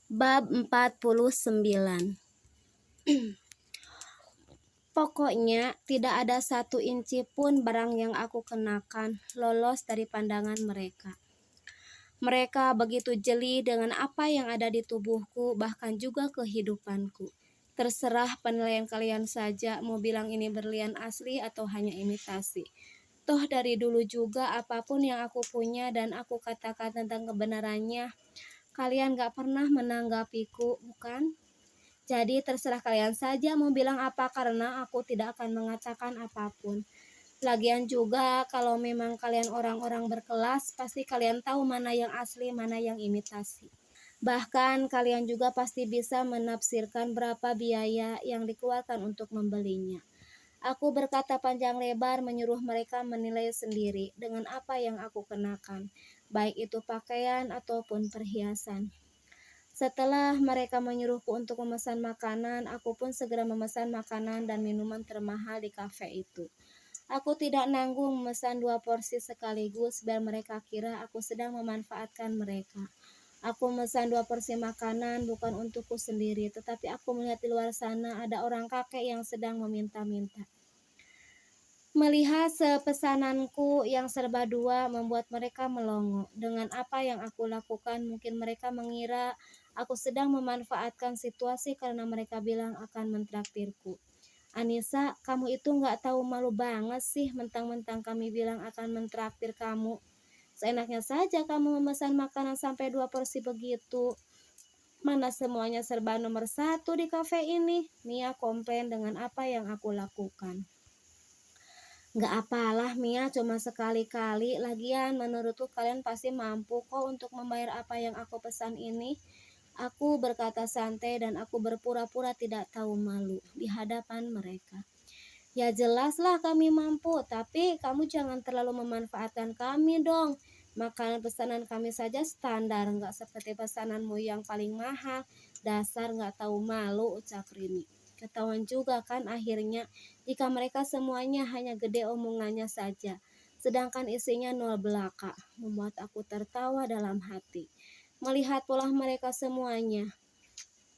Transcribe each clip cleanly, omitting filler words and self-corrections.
Bab 49. Pokoknya tidak ada satu inci pun barang yang aku kenakan lolos dari pandangan mereka. Mereka begitu jeli dengan apa yang ada di tubuhku, bahkan juga kehidupanku. Terserah penilaian kalian saja mau bilang ini berlian asli atau hanya imitasi. Toh dari dulu juga apapun yang aku punya dan aku katakan tentang kebenarannya, kalian gak pernah menanggapiku, bukan? Jadi terserah kalian saja mau bilang apa karena aku tidak akan mengatakan apapun. Lagian juga kalau memang kalian orang-orang berkelas, pasti kalian tahu mana yang asli, mana yang imitasi. Bahkan kalian juga pasti bisa menafsirkan berapa biaya yang dikeluarkan untuk membelinya. Aku berkata panjang lebar menyuruh mereka menilai sendiri dengan apa yang aku kenakan, baik itu pakaian ataupun perhiasan. Setelah mereka menyuruhku untuk memesan makanan, aku pun segera memesan makanan dan minuman termahal di kafe itu. Aku tidak nanggung memesan 2 porsi sekaligus biar mereka kira aku sedang memanfaatkan mereka. Aku memesan 2 porsi makanan bukan untukku sendiri, tetapi aku melihat di luar sana ada orang kakek yang sedang meminta-minta. Melihat pesananku yang serba dua membuat mereka melongo. Dengan apa yang aku lakukan, mungkin mereka mengira aku sedang memanfaatkan situasi karena mereka bilang akan mentraktirku. Anissa, kamu itu gak tahu malu banget sih, mentang-mentang kami bilang akan mentraktir kamu. Seenaknya saja kamu memesan makanan sampai 2 porsi begitu. Mana semuanya serba nomor 1 di kafe ini? Mia komplain dengan apa yang aku lakukan. Gak apalah Mia, cuma sekali-kali. Lagian menurutku kalian pasti mampu kok untuk membayar apa yang aku pesan ini. Aku berkata santai dan aku berpura-pura tidak tahu malu di hadapan mereka. Ya jelaslah kami mampu, tapi kamu jangan terlalu memanfaatkan kami dong. Makanan pesanan kami saja standar, gak seperti pesananmu yang paling mahal. Dasar gak tahu malu, ucap Rini. Ketahuan juga kan akhirnya jika mereka semuanya hanya gede omongannya saja, sedangkan isinya nol belaka. Membuat aku tertawa dalam hati. Melihat pola mereka semuanya,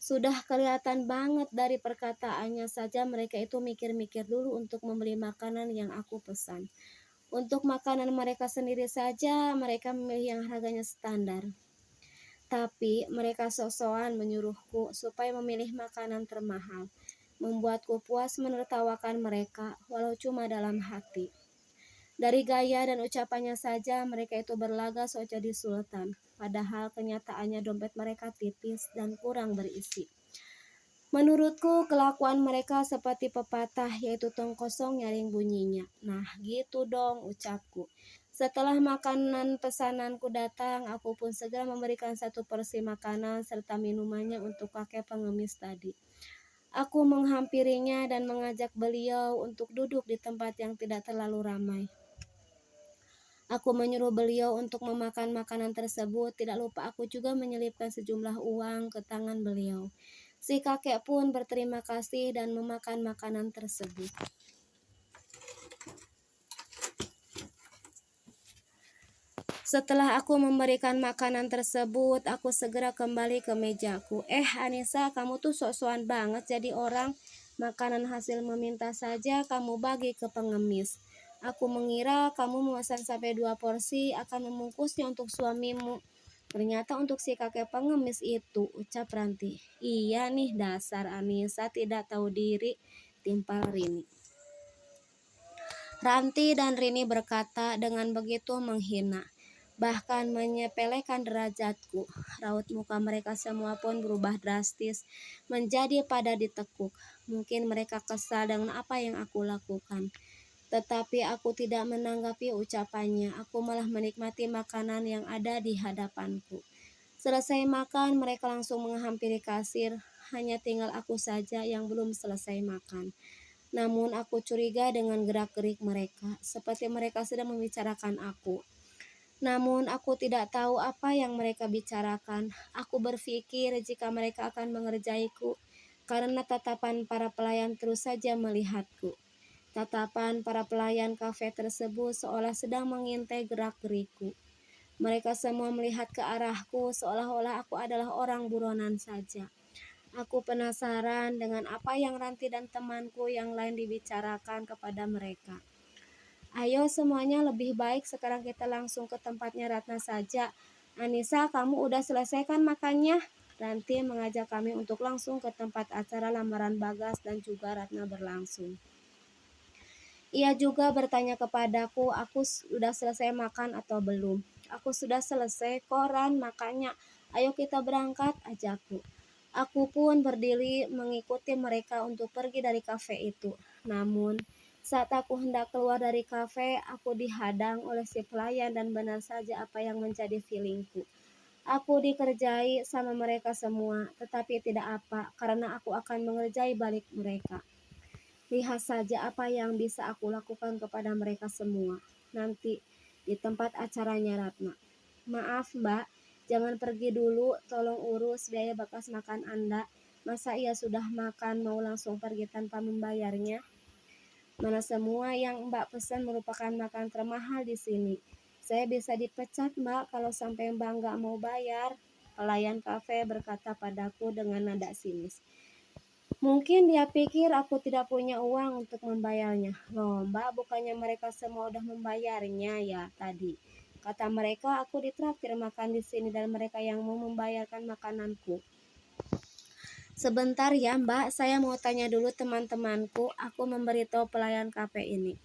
sudah kelihatan banget dari perkataannya saja mereka itu mikir-mikir dulu untuk membeli makanan yang aku pesan. Untuk makanan mereka sendiri saja mereka memilih yang harganya standar. Tapi mereka sok-sokan menyuruhku supaya memilih makanan termahal. Membuatku puas menertawakan mereka walau cuma dalam hati. Dari gaya dan ucapannya saja mereka itu berlaga sok jadi sultan. Padahal kenyataannya dompet mereka tipis dan kurang berisi. Menurutku kelakuan mereka seperti pepatah, yaitu tong kosong nyaring bunyinya. Nah gitu dong, ucapku. Setelah makanan pesananku datang, aku pun segera memberikan 1 porsi makanan serta minumannya untuk kakek pengemis tadi. Aku menghampirinya dan mengajak beliau untuk duduk di tempat yang tidak terlalu ramai. Aku menyuruh beliau untuk memakan makanan tersebut. Tidak lupa aku juga menyelipkan sejumlah uang ke tangan beliau. Si kakek pun berterima kasih dan memakan makanan tersebut. Setelah aku memberikan makanan tersebut, aku segera kembali ke mejaku. Anissa, kamu tuh sok-sokan banget jadi orang. Makanan hasil meminta saja kamu bagi ke pengemis. Aku mengira kamu memesan sampai 2 porsi akan membungkusnya untuk suamimu. Ternyata untuk si kakek pengemis itu, ucap Ranti. Iya nih, dasar Anissa tidak tahu diri, timpal Rini. Ranti dan Rini berkata dengan begitu menghina, bahkan menyepelekan derajatku. Raut muka mereka semua pun berubah drastis menjadi pada ditekuk. Mungkin mereka kesal dengan apa yang aku lakukan. Tetapi aku tidak menanggapi ucapannya. Aku malah menikmati makanan yang ada di hadapanku. Selesai makan, mereka langsung menghampiri kasir. Hanya tinggal aku saja yang belum selesai makan. Namun aku curiga dengan gerak-gerik mereka, seperti mereka sedang membicarakan aku. Namun aku tidak tahu apa yang mereka bicarakan. Aku berpikir jika mereka akan mengerjaiku, karena tatapan para pelayan terus saja melihatku. Tatapan para pelayan kafe tersebut seolah sedang mengintai gerak-gerikku. Mereka semua melihat ke arahku seolah-olah aku adalah orang buronan saja. Aku penasaran dengan apa yang Ranti dan temanku yang lain dibicarakan kepada mereka. Ayo semuanya, lebih baik sekarang kita langsung ke tempatnya Ratna saja. Anissa, kamu udah selesaikan makannya? Ranti mengajak kami untuk langsung ke tempat acara lamaran Bagas dan juga Ratna berlangsung. Ia juga bertanya kepadaku, aku sudah selesai makan atau belum. Aku sudah selesai, koran makannya. Ayo kita berangkat, ajakku. Aku pun berdiri mengikuti mereka untuk pergi dari kafe itu. Namun, saat aku hendak keluar dari kafe, aku dihadang oleh si pelayan dan benar saja apa yang menjadi feelingku. Aku dikerjai sama mereka semua, tetapi tidak apa, karena aku akan mengerjai balik mereka. Lihat saja apa yang bisa aku lakukan kepada mereka semua nanti di tempat acaranya Ratna. Maaf Mbak, jangan pergi dulu, tolong urus biaya bekas makan Anda. Masa ia sudah makan mau langsung pergi tanpa membayarnya? Mana semua yang Mbak pesan merupakan makan termahal di sini. Saya bisa dipecat Mbak kalau sampai Mbak nggak mau bayar. Pelayan kafe berkata padaku dengan nada sinis. Mungkin dia pikir aku tidak punya uang untuk membayarnya. Loh Mbak, bukannya mereka semua udah membayarnya ya tadi. Kata mereka aku ditraktir makan di sini dan mereka yang mau membayarkan makananku. Sebentar ya Mbak, saya mau tanya dulu teman-temanku. Aku memberitahu pelayan kafe ini.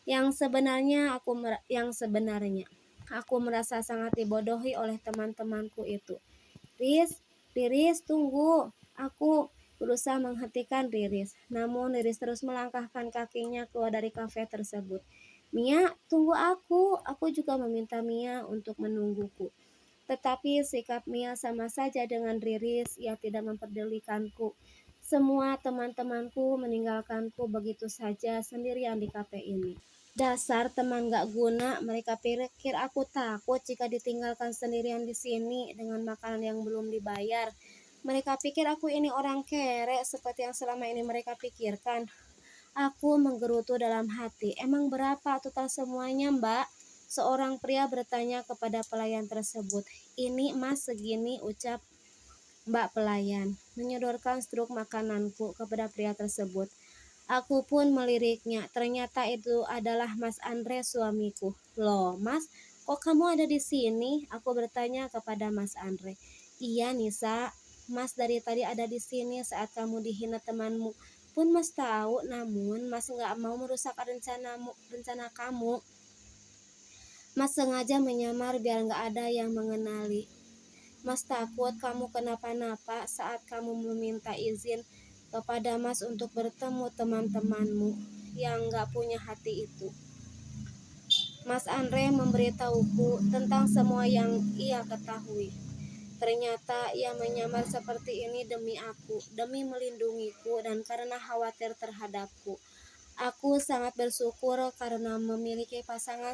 Yang sebenarnya aku merasa sangat dibodohi oleh teman-temanku itu. Riris, tunggu. Aku berusaha menghentikan Riris, namun Riris terus melangkahkan kakinya keluar dari kafe tersebut. Mia, tunggu aku. Aku juga meminta Mia untuk menungguku. Tetapi sikap Mia sama saja dengan Riris, ia tidak memperdulikanku. Semua teman-temanku meninggalkanku begitu saja sendirian di kafe ini. Dasar teman gak guna, mereka pikir aku takut jika ditinggalkan sendirian di sini dengan makanan yang belum dibayar. Mereka pikir aku ini orang kere seperti yang selama ini mereka pikirkan. Aku menggerutu dalam hati. Emang berapa total semuanya Mbak? Seorang pria bertanya kepada pelayan tersebut. Ini Mas segini, ucap Mbak pelayan, menyodorkan struk makananku kepada pria tersebut. Aku pun meliriknya. Ternyata itu adalah Mas Andre, suamiku. Loh, Mas, kok kamu ada di sini? Aku bertanya kepada Mas Andre. Iya, Nisa. Mas dari tadi ada di sini saat kamu dihina temanmu. Pun Mas tahu, namun Mas nggak mau merusak rencana kamu. Mas sengaja menyamar biar nggak ada yang mengenali. Mas takut kamu kenapa-napa saat kamu meminta izin kepada Mas untuk bertemu teman-temanmu yang nggak punya hati itu. Mas Andre memberitahuku tentang semua yang ia ketahui. Ternyata ia menyamar seperti ini demi aku, demi melindungiku dan karena khawatir terhadapku. Aku sangat bersyukur karena memiliki pasangan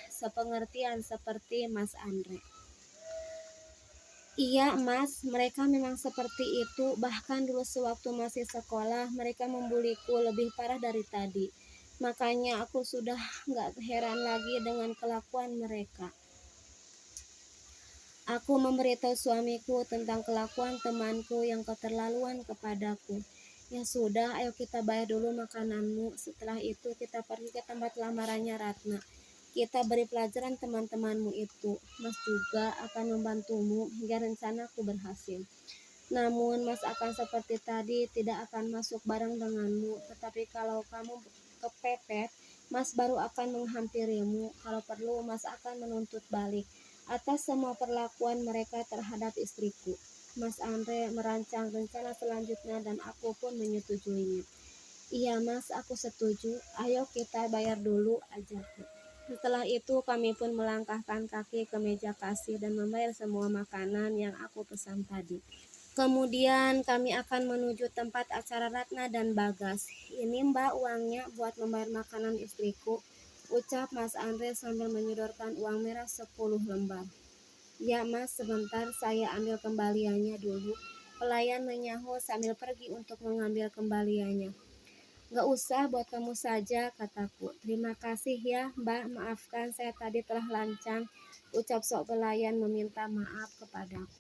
sepengertian seperti Mas Andre. Iya Mas, mereka memang seperti itu. Bahkan dulu sewaktu masih sekolah, mereka membuliku lebih parah dari tadi. Makanya aku sudah gak heran lagi dengan kelakuan mereka. Aku memberitahu suamiku tentang kelakuan temanku yang keterlaluan kepadaku. Ya sudah, ayo kita bayar dulu makananmu. Setelah itu kita pergi ke tempat lamarannya Ratna. Kita beri pelajaran teman-temanmu itu. Mas juga akan membantumu hingga rencanaku berhasil. Namun Mas akan seperti tadi, tidak akan masuk bareng denganmu. Tetapi kalau kamu kepepet, Mas baru akan menghampirimu. Kalau perlu Mas akan menuntut balik atas semua perlakuan mereka terhadap istriku. Mas Andre merancang rencana selanjutnya dan aku pun menyetujuinya. Iya Mas, aku setuju. Ayo kita bayar dulu, ajakku. Setelah itu kami pun melangkahkan kaki ke meja kasir dan membayar semua makanan yang aku pesan tadi. Kemudian kami akan menuju tempat acara Ratna dan Bagas. Ini Mbak uangnya buat membayar makanan istriku, ucap Mas Andre sambil menyodorkan uang merah 10 lembar. Ya Mas, sebentar saya ambil kembaliannya dulu. Pelayan menyahut sambil pergi untuk mengambil kembaliannya. Gak usah, buat kamu saja, kataku. Terima kasih ya Mbak, maafkan saya tadi telah lancang. ucap sok pelayan meminta maaf kepadaku.